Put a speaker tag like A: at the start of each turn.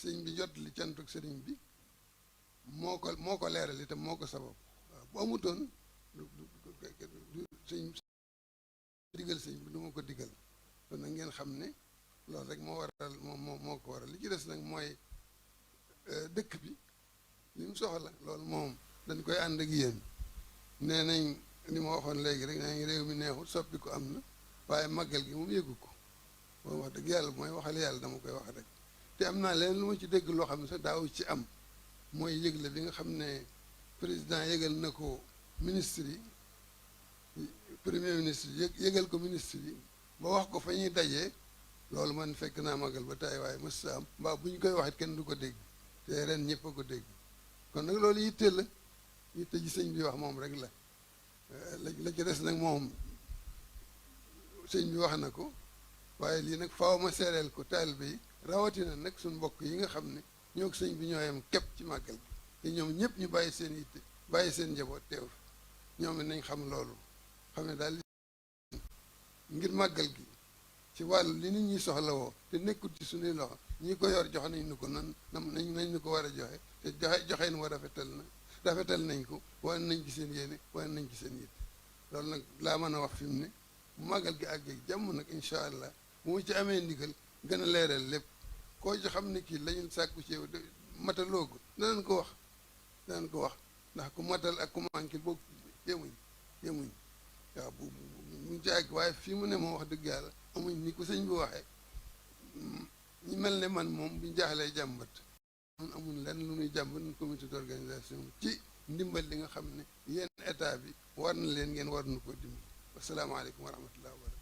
A: sëñ bi jot li cantuk sëriñ bi moo ko leeral itam moo ko sabab waaw bu amutoon du sëñ digal sëñ bi du ma ko digal kon nag ngeen xam ne loolu rek moo waral moo ko waral li ci des nag mooy dëkk bi li mu soxla loolu moom dañ koy ànd ak yéen nee nañ li ma waxoon léegi rek nee nañ réew mi neexul soppi ko am na waaye màggal gi moom yëgu ko moom wax dëgg yàlla mooy waxal yàlla dama koy wax rek te am naa leen lu ma ci dégg loo xam ne sax daaw ci am mooy yëgle bi nga xam ne président yëgal na ko ministre yi premier ministre yëgal ko ministre yi ba wax ko fa ñuy dajee loolu man fekk naa màggal ba tey waaye mës sa am mbaa bu ñu koy wax it kenn du ko dégg te ren ñëpp a ko dégg kon nag loolu yitte la yitte ji sëñ bi wax moom rek la la ci des nag moom sëñ bi wax na ko waaye lii nag faaw ma seereel ko taalibe yi rawatina nag suñ mbokk yi nga xam ne ñoo sëñ bi ñoo yem képp ci màggal gi te ñoom ñëpp ñu bàyyi seen yitte bàyyi seen njaboot teew fi ñoom it nañ xam loolu xam ne daal ngir màggal gi ci wàllu li nit ñi soxla woo te nekkul ci suñuy loxo ñi ko yor jox nañ nu ko nañ ñu ko war a joxe te joxeen wa rafetal nañ ko wane nañ ci seen yéene wane nañ ci seen yitte loolu nag laa mën a wax fi mu ne bu màggal gi àggee jàmm nag incha allah bu mu ci amee ndigal gën a leeral lépp koo ci xam ne kii lañu sàkku ci yow mataloo ko danañ ko wax ndax ku matal ak ku manqué boobu yemuñ waaw bu mu ci àgg waaye fii mu ne moom wax dëgg yàlla amuñ ni ko sëñ bi waxee ñu mel ne man moom buñ jaaxlee jàmbat mun amuñ lenn lu ñuy jàmbat nun comité d'organisation ci ndimbal li nga xam ne yéen état bi war na leen ngeen war nu ko dimbal wasalaamaaleykum wa rahmatullahi wa barakatu